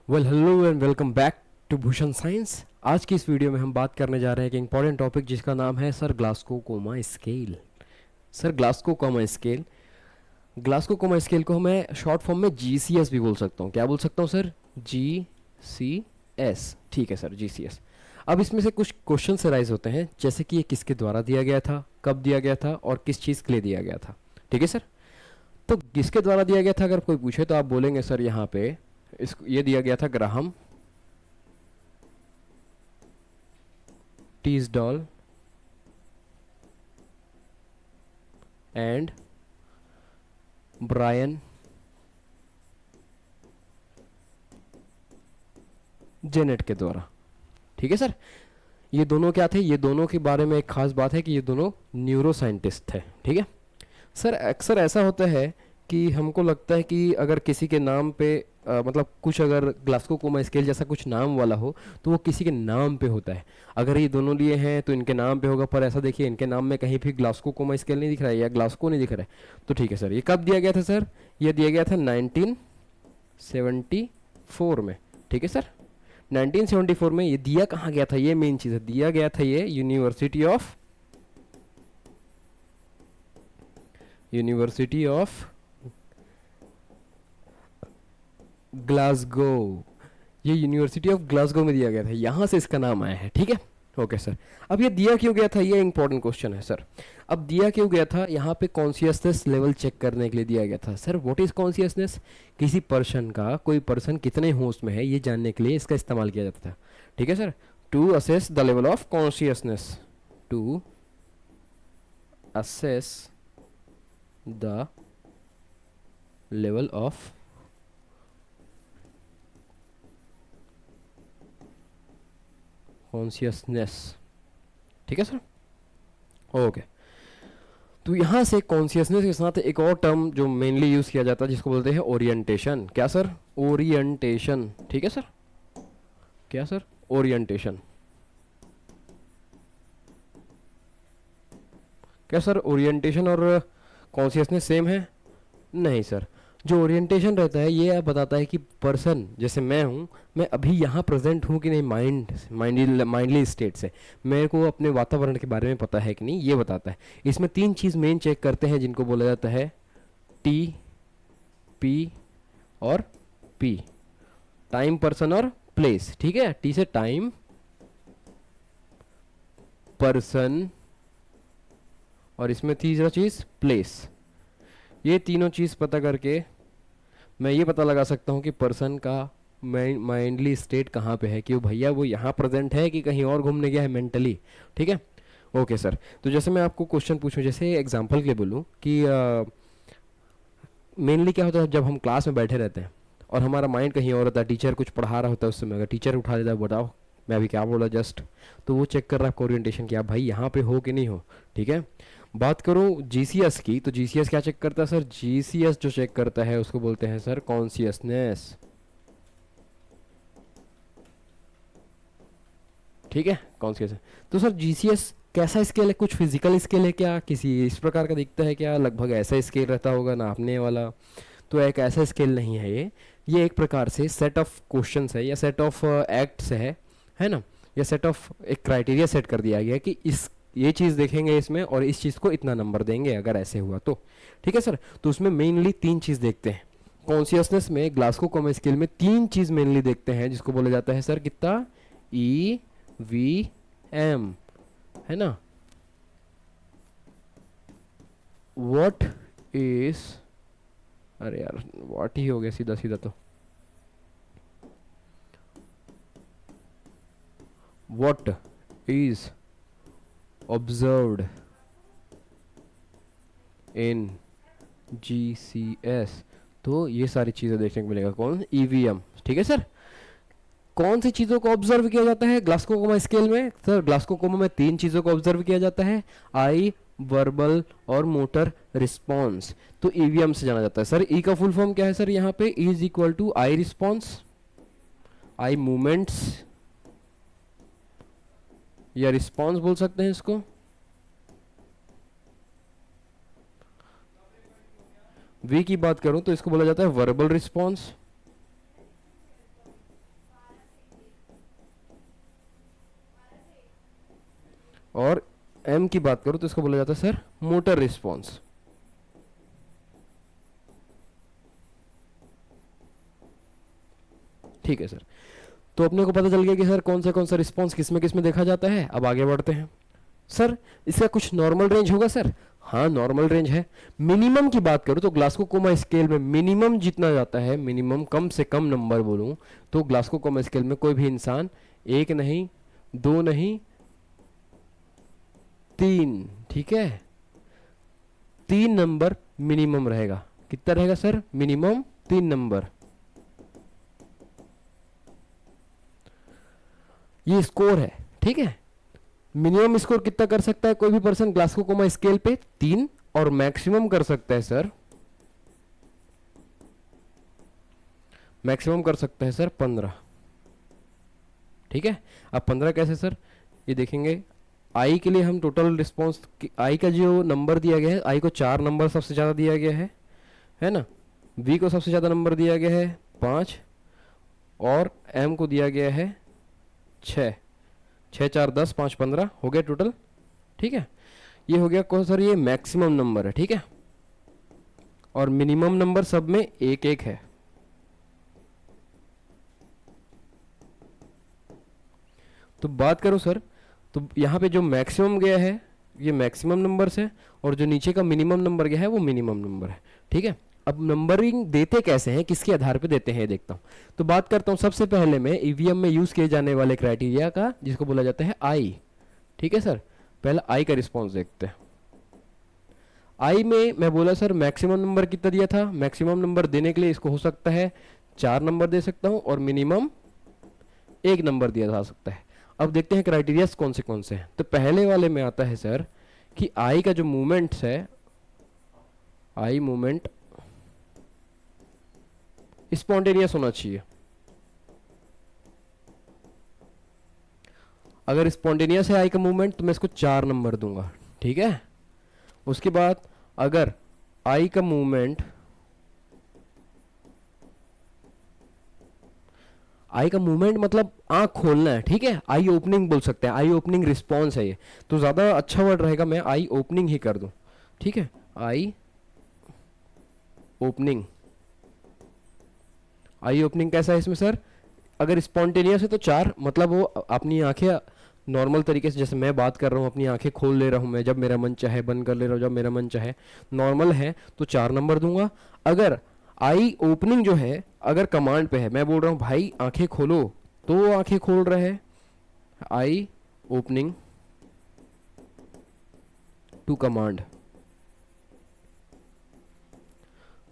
Hello and welcome back to Bhushan science. आज की इस वीडियो में हम बात करने जा रहे हैं एक इंपॉर्टेंट टॉपिक जिसका नाम है sir Glasgow coma scale. Sir Glasgow coma scale, Glasgow coma scale को मैं शॉर्ट फॉर्म में जीसीएस भी बोल सकता हूँ। क्या बोल सकता हूँ सर? जीसीएस। ठीक है सर, जीसीएस। अब इसमें से कुछ क्वेश्चन राइज होते हैं, जैसे कि ये किसके द्वारा दिया गया था, कब दिया गया था और किस चीज़ के लिए दिया गया था। ठीक है सर। तो किसके द्वारा दिया गया था अगर कोई पूछे तो आप बोलेंगे सर यहाँ पे ये दिया गया था ग्राहम टीजडॉल एंड ब्रायन जेनेट के द्वारा। ठीक है सर। ये दोनों क्या थे? ये दोनों के बारे में एक खास बात है कि ये दोनों न्यूरो साइंटिस्ट थे। ठीक है सर। अक्सर ऐसा होता है कि हमको लगता है कि अगर किसी के नाम पे मतलब कुछ अगर ग्लास्को कोमा स्केल जैसा कुछ नाम वाला हो तो वो किसी के नाम पे होता है। अगर ये दोनों लिए हैं तो इनके नाम पे होगा, पर ऐसा देखिए इनके नाम में कहीं भी ग्लास्को कोमा स्केल नहीं दिख रहा है या ग्लास्को नहीं दिख रहा है। तो ठीक है सर, ये कब दिया गया था सर? ये दिया गया था 1974 में। ठीक है सर। 1974 में ये दिया कहाँ गया था, ये मेन चीज़ है। दिया गया था ये यूनिवर्सिटी ऑफ ग्लासगो। ये यूनिवर्सिटी ऑफ ग्लासगो में दिया गया था, यहाँ से इसका नाम आया है। ठीक है, ओके सर। अब ये दिया क्यों गया था, ये इंपॉर्टेंट क्वेश्चन है सर। अब दिया क्यों गया था? यहाँ पे कॉन्शियसनेस लेवल चेक करने के लिए दिया गया था सर। What is consciousness? किसी पर्सन का, कोई पर्सन कितने होश में है ये जानने के लिए इसका इस्तेमाल किया जाता था। ठीक है sir. To assess the level of consciousness, to assess the level of consciousness. ठीक है सर, ओके। तो यहाँ से कॉन्शियसनेस के साथ एक और टर्म जो मेनली यूज़ किया जाता है जिसको बोलते हैं ओरिएंटेशन। क्या सर? ओरिएंटेशन। ठीक है सर। क्या सर? ओरिएंटेशन। क्या सर ओरिएंटेशन और कॉन्शियसनेस सेम है? नहीं सर। जो ओरिएंटेशन रहता है ये बताता है कि पर्सन, जैसे मैं हूँ, मैं अभी यहाँ प्रेजेंट हूँ कि नहीं, माइंडली स्टेट से मेरे को अपने वातावरण के बारे में पता है कि नहीं, ये बताता है। इसमें तीन चीज़ मेन चेक करते हैं जिनको बोला जाता है टी, पी और पी। टाइम, पर्सन और प्लेस। ठीक है, टी से टाइम, पर्सन और इसमें तीसरा चीज़ प्लेस। ये तीनों चीज़ पता करके मैं ये पता लगा सकता हूँ कि पर्सन का माइंडली स्टेट कहाँ पे है, कि वो भैया वो यहाँ प्रेजेंट है कि कहीं और घूमने गया है मेंटली। ठीक है, ओके सर। तो जैसे मैं आपको क्वेश्चन पूछूं, जैसे एग्जांपल के बोलूँ कि मेनली क्या होता है जब हम क्लास में बैठे रहते हैं और हमारा माइंड कहीं और होता है, टीचर कुछ पढ़ा रहा होता है, उस समय अगर टीचर उठा देता है, बताओ मैं अभी क्या बोला जस्ट, तो वो चेक कर रहा है आपको ओरिएंटेशन कि आप भाई यहाँ पे हो कि नहीं हो। ठीक है। बात करूँ जीसीएस की, तो जीसीएस क्या चेक करता है सर? जीसीएस जो चेक करता है उसको बोलते हैं सर कॉन्शियसनेस। ठीक है, कॉन्शियसनेस। तो सर जीसीएस कैसा स्केल है? कुछ फिजिकल स्केल है क्या? किसी इस प्रकार का दिखता है क्या? लगभग ऐसा स्केल रहता होगा नापने वाला? तो एक ऐसा स्केल नहीं है ये एक प्रकार से सेट ऑफ क्वेश्चंस है या सेट ऑफ एक्ट्स है ना, या सेट ऑफ एक क्राइटेरिया सेट कर दिया गया है कि इस ये चीज़ देखेंगे इसमें और इस चीज़ को इतना नंबर देंगे अगर ऐसे हुआ तो। ठीक है सर। तो उसमें मेनली तीन चीज़ देखते हैं कॉन्शियसनेस में, ग्लास्को कोमा स्केल में तीन चीज़ मेनली देखते हैं जिसको बोला जाता है सर कितना, ई वी एम, है ना। व्हाट इज, अरे यार व्हाट ही हो गया सीधा सीधा। तो what is observed in GCS. तो ये सारी चीज़ें देखने को मिलेगा कौन, ईवीएम। ठीक है सर। कौन सी चीज़ों को ऑब्जर्व किया जाता है ग्लास्को कोमा स्केल में? सर ग्लास्को कोमा में तीन चीज़ों को ऑब्जर्व किया जाता है, आई, वर्बल और मोटर रिस्पॉन्स। तो ईवीएम से जाना जाता है सर। ई का फुल फॉर्म क्या है सर? यहाँ पे E is equal to eye response, eye movements या रिस्पॉन्स बोल सकते हैं इसको। वी की बात करूं तो इसको बोला जाता है वर्बल रिस्पॉन्स। और एम की बात करूँ तो इसको बोला जाता है सर मोटर रिस्पॉन्स। ठीक है सर, तो अपने को पता चल गया कि सर कौन सा रिस्पॉन्स किस में देखा जाता है। अब आगे बढ़ते हैं। सर इसका कुछ नॉर्मल रेंज होगा सर? हाँ नॉर्मल रेंज है। मिनिमम की बात करूँ तो ग्लास्को-कोमा स्केल में मिनिमम जितना जाता है, मिनिमम कम से कम नंबर बोलूँ तो ग्लास्को-कोमा स्केल में कोई भी इंसान 1 नहीं, 2 नहीं, 3, ठीक है, 3 नंबर मिनिमम रहेगा। कितना रहेगा सर? Minimum 3 number. ये स्कोर है, ठीक है। मिनिमम स्कोर कितना कर सकता है कोई भी पर्सन ग्लास्को-कोमा स्केल पे? 3। और मैक्सिमम कर सकता है सर, मैक्सिमम कर सकता है सर 15। ठीक है। अब 15 कैसे सर? ये देखेंगे आई के लिए हम टोटल रिस्पॉन्स, आई का जो नंबर दिया गया है, आई को 4 नंबर सबसे ज़्यादा दिया गया है ना। वी को सबसे ज़्यादा नंबर दिया गया है 5, और एम को दिया गया है 6। 6 4 10 5 15 हो गया टोटल। ठीक है, ये हो गया कौन सर? ये मैक्सिमम नंबर है, ठीक है। और मिनिमम नंबर सब में 1 1 है। तो बात करूं सर, तो यहाँ पे जो मैक्सिमम गया है ये मैक्सिमम नंबर्स है, और जो नीचे का मिनिमम नंबर गया है वो मिनिमम नंबर है, ठीक है। अब नंबरिंग देते कैसे हैं, किसके आधार पे देते हैं देखता हूँ। तो बात करता हूँ सबसे पहले मैं ईवीएम में यूज़ किए जाने वाले क्राइटेरिया का, जिसको बोला जाता है आई। ठीक है सर, पहले आई का रिस्पॉन्स देखते हैं। आई में मैं बोला सर मैक्सिमम नंबर कितना दिया था? मैक्सिमम नंबर देने के लिए इसको हो सकता है 4 नंबर दे सकता हूँ, और मिनिमम 1 नंबर दिया जा सकता है। अब देखते हैं क्राइटेरियाज कौन से हैं। तो पहले वाले में आता है सर कि आई का जो मूवमेंट्स है, आई मूवमेंट स्पॉन्टेनियस होना चाहिए। अगर स्पॉन्टेनियस है आई का मूवमेंट तो मैं इसको 4 नंबर दूंगा, ठीक है। उसके बाद अगर आई का मूवमेंट, आई का मूवमेंट मतलब आंख खोलना है, ठीक है, आई ओपनिंग बोल सकते हैं, आई ओपनिंग रिस्पॉन्स है ये, तो ज़्यादा अच्छा वर्ड रहेगा, मैं आई ओपनिंग ही कर दूं, ठीक है। आई ओपनिंग, आई ओपनिंग कैसा है इसमें सर? अगर स्पॉन्टेनियस है तो 4, मतलब वो अपनी आंखें नॉर्मल तरीके से, जैसे मैं बात कर रहा हूँ अपनी आंखें खोल ले रहा हूँ मैं, जब मेरा मन चाहे बंद कर ले रहा हूँ जब मेरा मन चाहे, नॉर्मल है तो 4 नंबर दूंगा। अगर आई ओपनिंग जो है, अगर कमांड पे है, मैं बोल रहा हूँ भाई आंखें खोलो, तो वो आंखें खोल रहा है, आई ओपनिंग टू कमांड,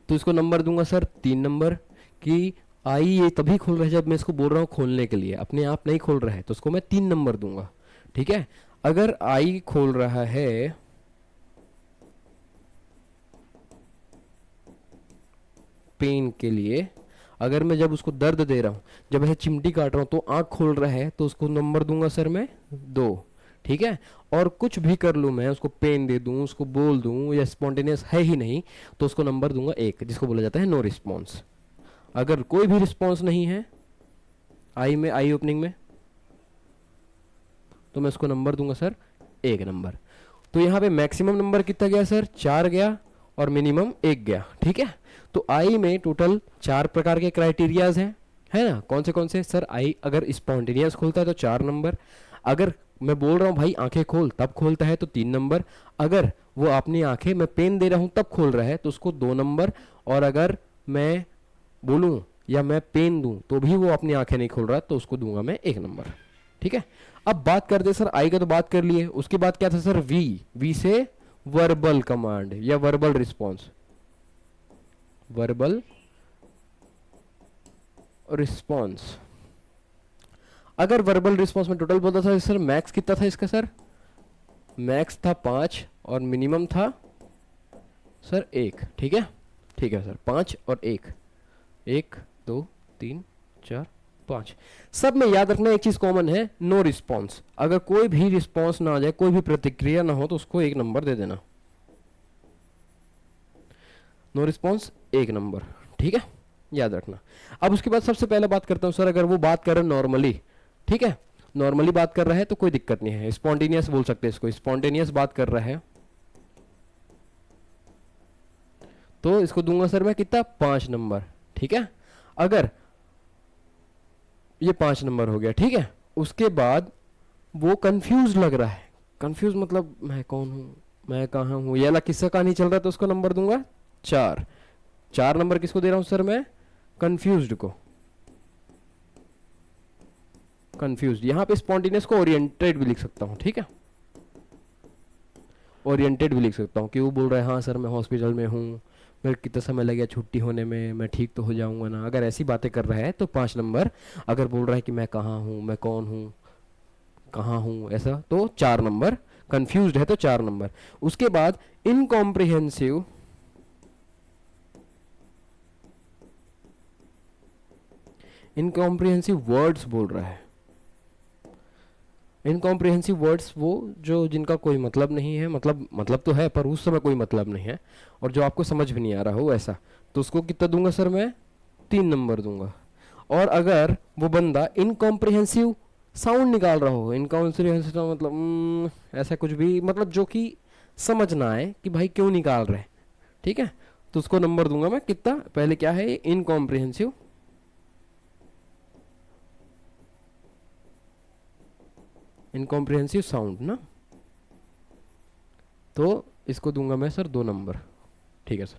तो इसको नंबर दूंगा सर 3 नंबर। कि आई ये तभी खोल रहा है जब मैं इसको बोल रहा हूँ खोलने के लिए, अपने आप नहीं खोल रहा है, तो उसको मैं 3 नंबर दूंगा, ठीक है। अगर आई खोल रहा है पेन के लिए, अगर मैं जब उसको दर्द दे रहा हूँ, जब ऐसे चिमटी काट रहा हूँ तो आंख खोल रहा है, तो उसको नंबर दूंगा सर मैं 2, ठीक है। और कुछ भी कर लूँ मैं, उसको पेन दे दूँ, उसको बोल दूँ, या स्पॉन्टेनियस है ही नहीं, तो उसको नंबर दूंगा 1, जिसको बोला जाता है नो रिस्पॉन्स। अगर कोई भी रिस्पॉन्स नहीं है आई में, आई ओपनिंग में, तो मैं उसको नंबर दूंगा सर 1 नंबर। तो यहाँ पे मैक्सिमम नंबर कितना गया सर? 4 गया, और मिनिमम 1 गया, ठीक है। तो आई में टोटल 4 प्रकार के क्राइटेरियाज हैं, है ना। कौन से सर? आई अगर स्पॉन्टेनियस खोलता है तो 4 नंबर, अगर मैं बोल रहा हूँ भाई आंखें खोल तब खोलता है तो 3 नंबर, अगर वो अपनी आंखें, मैं पेन दे रहा हूँ तब खोल रहा है तो उसको 2 नंबर, और अगर मैं बोलूं या मैं पेन दूं तो भी वो अपनी आंखें नहीं खोल रहा तो उसको दूंगा मैं 1 नंबर, ठीक है। अब बात करते सर आई का, तो बात कर लिए, उसके बाद क्या था सर? वी से वर्बल कमांड या वर्बल रिस्पॉन्स, वर्बल रिस्पॉन्स। अगर वर्बल रिस्पॉन्स में टोटल बोलता था सर, मैक्स कितना था इसका सर? मैक्स था 5, और मिनिमम था सर 1, ठीक है। ठीक है सर, 5 और 1, 1 2 3 4 5, सब में याद रखना एक चीज कॉमन है, नो रिस्पॉन्स। अगर कोई भी रिस्पॉन्स ना आ जाए, कोई भी प्रतिक्रिया ना हो, तो उसको 1 नंबर दे देना, नो रिस्पॉन्स 1 नंबर, ठीक है, याद रखना। अब उसके बाद सबसे पहले बात करता हूं सर, अगर वो बात करें नॉर्मली, ठीक है, नॉर्मली बात कर रहा है तो कोई दिक्कत नहीं है, स्पॉन्टेनियस बोल सकते हैं इसको, स्पॉन्टेनियस बात कर रहा है तो इसको दूंगा सर मैं कितना, 5 नंबर। ठीक है, अगर ये 5 नंबर हो गया, ठीक है, उसके बाद वो कंफ्यूज लग रहा है, कंफ्यूज मतलब मैं कौन हूँ, मैं कहाँ हूँ, ये वाला किस्सा कहानी चल रहा है, तो उसको नंबर दूंगा 4। 4 नंबर किसको दे रहा हूँ सर मैं, कंफ्यूज्ड को, कंफ्यूज्ड। यहाँ पे स्पॉन्टेनियस को ओरिएंटेड भी लिख सकता हूँ, ठीक है, ओरिएंटेड भी लिख सकता हूँ कि वो बोल रहा है हाँ सर मैं हॉस्पिटल में हूँ, मेरे कितना समय लगेगा छुट्टी होने में, मैं ठीक तो हो जाऊंगा ना, अगर ऐसी बातें कर रहा है तो 5 नंबर। अगर बोल रहा है कि मैं कहाँ हूँ, मैं कौन हूँ, कहाँ हूँ, ऐसा तो 4 नंबर। कंफ्यूज्ड है तो 4 नंबर। उसके बाद इनकॉम्प्रिहेंसिव, इनकॉम्प्रिहेंसिव वर्ड्स बोल रहा है। इनकॉम्प्रिहेंसिव वर्ड्स वो जो जिनका कोई मतलब नहीं है, मतलब तो है पर उस समय कोई मतलब नहीं है, और जो आपको समझ भी नहीं आ रहा हो ऐसा, तो उसको कितना दूंगा सर मैं, 3 नंबर दूंगा। और अगर वो बंदा इनकॉम्प्रिहेंसिव साउंड निकाल रहा हो, इनकॉम्प्रिहेंसिव मतलब ऐसा कुछ भी, मतलब जो कि समझ ना आए कि भाई क्यों निकाल रहे, ठीक है, तो उसको नंबर दूंगा मैं कितना, पहले क्या है इनकॉम्प्रिहेंसिव, इनकॉम्प्रिहेंसिव साउंड ना, तो इसको दूंगा मैं सर 2 नंबर। ठीक है सर,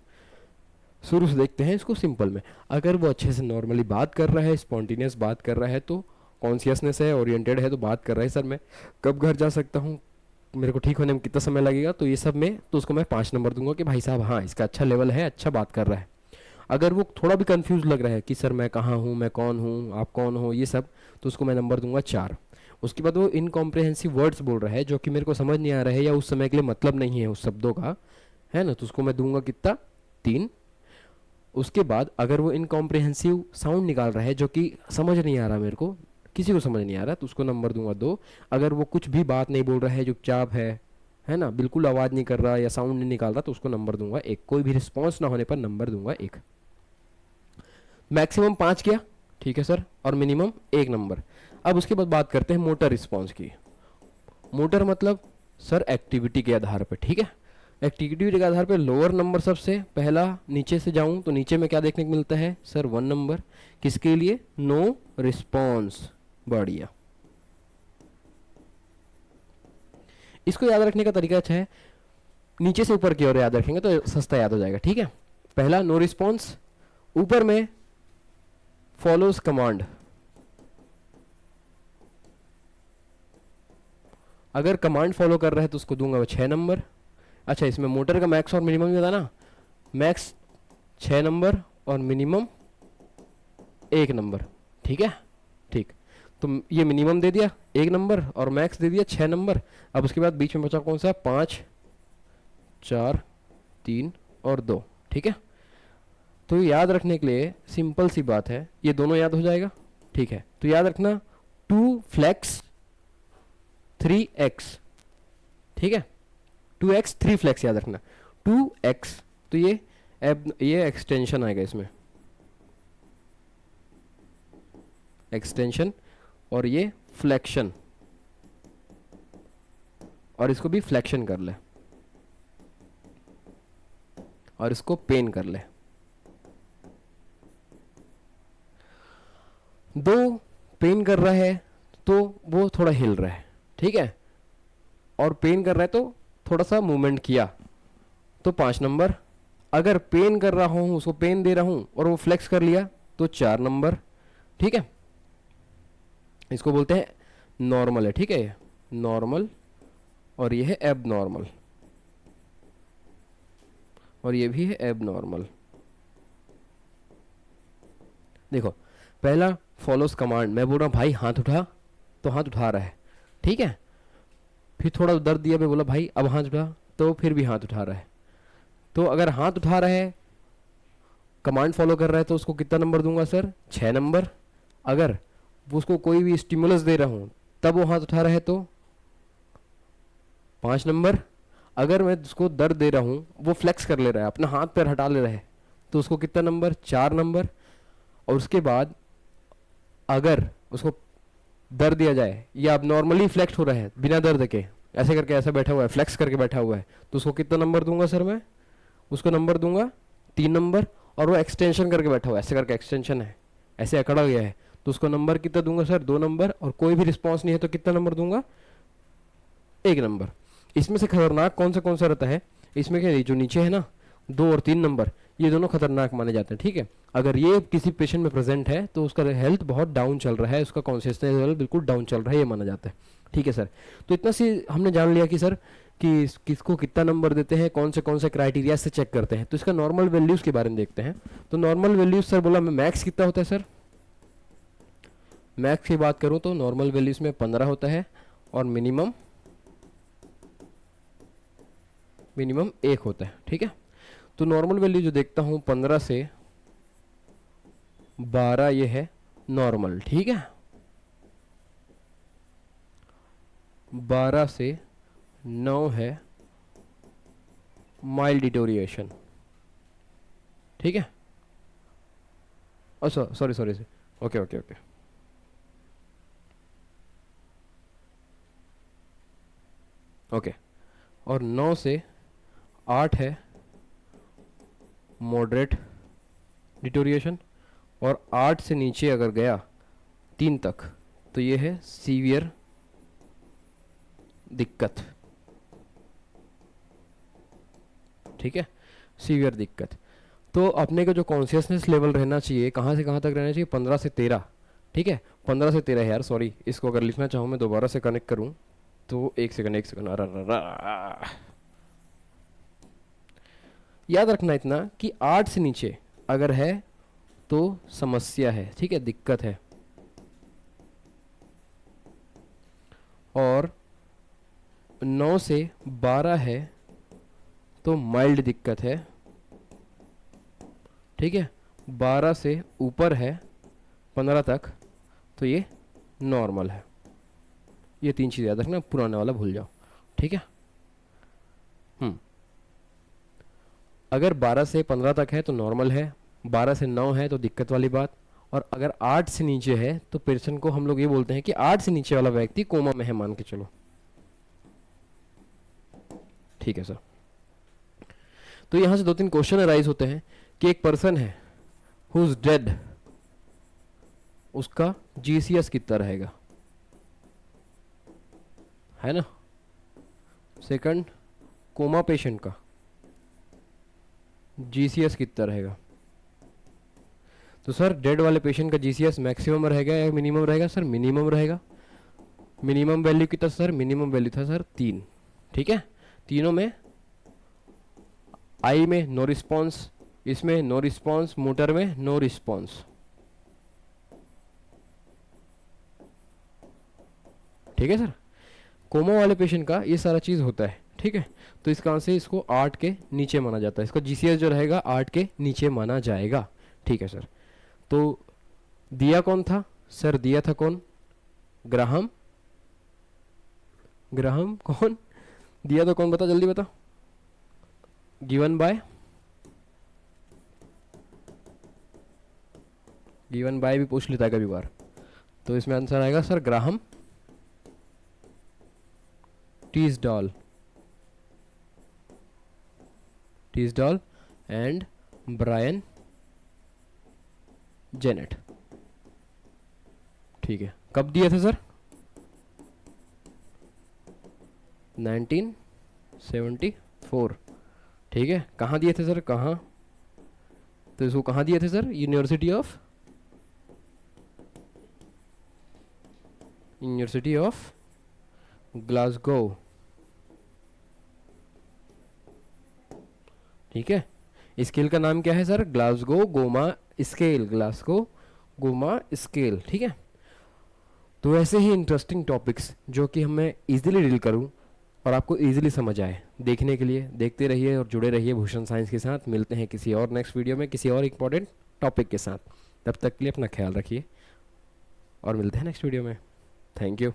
शुरू से देखते हैं इसको सिंपल में। अगर वो अच्छे से नॉर्मली बात कर रहा है, स्पॉन्टेनियस बात कर रहा है, तो कॉन्शियसनेस है, ओरिएंटेड है, तो बात कर रहा है सर मैं कब घर जा सकता हूँ, मेरे को ठीक होने में कितना समय लगेगा, तो ये सब में तो उसको मैं 5 नंबर दूंगा कि भाई साहब हाँ इसका अच्छा लेवल है, अच्छा बात कर रहा है। अगर वो थोड़ा भी कंफ्यूज लग रहा है कि सर मैं कहाँ हूँ, मैं कौन हूँ, आप कौन हो, ये सब, तो उसको मैं नंबर दूंगा 4। उसके बाद वो इनकॉम्प्रिहेंसिव वर्ड्स बोल रहा है जो कि मेरे को समझ नहीं आ रहा है या उस समय के लिए मतलब नहीं है उस शब्दों का, है ना, तो उसको मैं दूंगा कितना, 3। उसके बाद अगर वो इनकॉम्प्रिहेंसिव साउंड निकाल रहा है जो कि समझ नहीं आ रहा, मेरे को किसी को समझ नहीं आ रहा, तो उसको नंबर दूंगा 2। अगर वो कुछ भी बात नहीं बोल रहा है, चुपचाप है ना, बिल्कुल आवाज़ नहीं कर रहा या साउंड नहीं निकाल रहा, तो उसको नंबर दूंगा 1। कोई भी रिस्पॉन्स ना होने पर नंबर दूंगा 1। मैक्सिमम 5 किया, ठीक है सर, और मिनिमम 1 नंबर। अब उसके बाद बात करते हैं मोटर रिस्पॉन्स की। मोटर मतलब सर एक्टिविटी के आधार पर, ठीक है, एक्टिविटी के आधार पे लोअर नंबर सबसे पहला, नीचे से जाऊं तो नीचे में क्या देखने को मिलता है सर, 1 नंबर। किसके लिए, नो रिस्पॉन्स, बढ़िया। इसको याद रखने का तरीका अच्छा है, नीचे से ऊपर की ओर याद रखेंगे तो सस्ता याद हो जाएगा, ठीक है। पहला नो रिस्पॉन्स, ऊपर में फॉलोज कमांड, अगर कमांड फॉलो कर रहा है तो उसको दूंगा 6 नंबर। अच्छा, इसमें मोटर का मैक्स और मिनिमम भी था ना, मैक्स 6 नंबर और मिनिमम 1 नंबर, ठीक है, ठीक। तो ये मिनिमम दे दिया 1 नंबर और मैक्स दे दिया 6 नंबर। अब उसके बाद बीच में बचा कौन सा, 5, 4, 3 और 2, ठीक है। तो याद रखने के लिए सिंपल सी बात है, ये दोनों याद हो जाएगा, ठीक है। तो याद रखना 2 फ्लैक्स 3x, ठीक है, 2x 3 फ्लैक्स याद रखना, 2x, तो ये एक्सटेंशन आएगा इसमें, एक्सटेंशन, और ये फ्लेक्शन, और इसको भी फ्लेक्शन कर ले, और इसको पेन कर ले। 2 पेन कर रहा है तो वो थोड़ा हिल रहा है, ठीक है, और पेन कर रहा है तो थोड़ा सा मूवमेंट किया, तो 5 नंबर। अगर पेन कर रहा हूं, उसको पेन दे रहा हूं और वो फ्लेक्स कर लिया तो 4 नंबर, ठीक है। इसको बोलते हैं नॉर्मल है, ठीक है, ये नॉर्मल, और ये है एब नॉर्मल, और ये भी है एब नॉर्मल। देखो, पहला फॉलोस कमांड, मैं बोल रहा हूँ भाई हाथ उठा, तो हाथ उठा रहा है, ठीक है। फिर थोड़ा दर्द दिया, मैं बोला भाई अब हाथ उठा, तो फिर भी हाथ उठा रहा है। तो अगर हाथ उठा रहा है, कमांड फॉलो कर रहा है, तो उसको कितना नंबर दूंगा सर, 6 नंबर। अगर उसको कोई भी स्टिमुलस दे रहा हूँ तब वो हाथ उठा रहा है तो 5 नंबर। अगर मैं उसको दर्द दे रहा हूँ, वो फ्लेक्स कर ले रहा है, अपना हाथ पैर हटा ले रहा है, तो उसको कितना नंबर, 4 नंबर। और उसके बाद अगर उसको दर्द दिया जाए, या अब नॉर्मली फ्लेक्स हो रहा है बिना दर्द के, ऐसे करके ऐसा बैठा हुआ है, फ्लेक्स करके बैठा हुआ है, तो उसको कितना नंबर दूंगा सर मैं? उसको नंबर दूंगा 3 नंबर। और वो एक्सटेंशन करके बैठा हुआ है, ऐसे करके एक्सटेंशन है, ऐसे अकड़ा गया है, तो उसको नंबर कितना दूंगा सर? 2 नंबर। और कोई भी रिस्पॉन्स नहीं है तो कितना नंबर दूंगा? 1 नंबर। इसमें से खतरनाक कौन सा रहता है? इसमें क्या, जो नीचे है ना 2 और 3 नंबर, ये दोनों खतरनाक माने जाते हैं, ठीक है। अगर ये किसी पेशेंट में प्रेजेंट है तो उसका हेल्थ बहुत डाउन चल रहा है, उसका कॉन्शियसनेस लेवल बिल्कुल डाउन चल रहा है, ये माना जाता है, ठीक है सर। तो इतना सी हमने जान लिया कि सर कि किसको कितना नंबर देते हैं, कौन से क्राइटेरिया से चेक करते हैं। तो इसका नॉर्मल वैल्यूज़ के बारे में देखते हैं। तो नॉर्मल वैल्यूज़ सर बोला मैं, मैक्स कितना होता है सर? मैक्स की बात करूं तो नॉर्मल वैल्यूज़ में 15 होता है, और मिनिमम 1 होता है, ठीक है। तो नॉर्मल वैल्यू जो देखता हूँ 15 से 12 ये है नॉर्मल, ठीक है। 12 से 9 है माइल्ड डिटोरिएशन, ठीक है। अच्छा sorry, okay okay okay, okay. और 9 से 8 है मॉडरेट डिटोरिएशन, और 8 से नीचे अगर गया 3 तक तो ये है सीवियर दिक्कत, ठीक है, सीवियर दिक्कत। तो अपने का जो कॉन्शियसनेस लेवल रहना चाहिए, कहाँ से कहाँ तक रहना चाहिए? 15 से 13, ठीक है। 15 से 13 यार, सॉरी, इसको अगर लिखना चाहूँ मैं दोबारा से कनेक्ट करूँ तो एक सेकंड, याद रखना इतना कि 8 से नीचे अगर है तो समस्या है, ठीक है, दिक्कत है। और 9 से 12 है तो माइल्ड दिक्कत है, ठीक है। 12 से ऊपर है 15 तक तो ये नॉर्मल है। ये 3 चीज़ याद रखना, पुराने वाला भूल जाओ, ठीक है। अगर 12 से 15 तक है तो नॉर्मल है, 12 से 9 है तो दिक्कत वाली बात, और अगर 8 से नीचे है तो पेशेंट को हम लोग ये बोलते हैं कि 8 से नीचे वाला व्यक्ति कोमा में है, मान के चलो, ठीक है सर। तो यहां से 2-3 क्वेश्चन अराइज होते हैं कि एक पर्सन है हु इज डेड, उसका जीसीएस कितना रहेगा, है ना। सेकंड, कोमा पेशेंट का जीसीएस कितना रहेगा। तो सर डेड वाले पेशेंट का जीसीएस मैक्सिमम रहेगा या मिनिमम रहेगा? सर मिनिमम रहेगा। मिनिमम वैल्यू कितना सर? मिनिमम वैल्यू था सर 3, ठीक है। तीनों में आई में नो रिस्पॉन्स, इसमें नो रिस्पॉन्स, मोटर में नो रिस्पॉन्स, ठीक है सर। कोमा वाले पेशेंट का ये सारा चीज़ होता है, ठीक है। तो इस कारण से इसको 8 के नीचे माना जाता है, इसका जीसीएस जो रहेगा 8 के नीचे माना जाएगा, ठीक है सर। तो दिया कौन था सर? दिया था कौन? ग्राहम। ग्राहम कौन दिया? तो कौन, बता जल्दी बता। गिवन बाय भी पूछ लेता है कभी बार, तो इसमें आंसर आएगा sir Graham Teasdale and Bryan Jennett, ठीक है। कब दिए थे सर? 1974, ठीक है। कहाँ दिए थे सर? कहाँ? तो इसको कहाँ दिए थे सर? यूनिवर्सिटी ऑफ ग्लासगो, ठीक है। स्केल का नाम क्या है sir? Glasgow Goma scale, Glasgow Goma scale, ठीक है। तो ऐसे ही इंटरेस्टिंग टॉपिक्स जो कि मैं इजीली डील करूं और आपको इजीली समझ आए, देखने के लिए देखते रहिए और जुड़े रहिए भूषण साइंस के साथ। मिलते हैं किसी और नेक्स्ट वीडियो में किसी और इम्पोर्टेंट टॉपिक के साथ। तब तक के लिए अपना ख्याल रखिए और मिलते हैं नेक्स्ट वीडियो में। Thank you.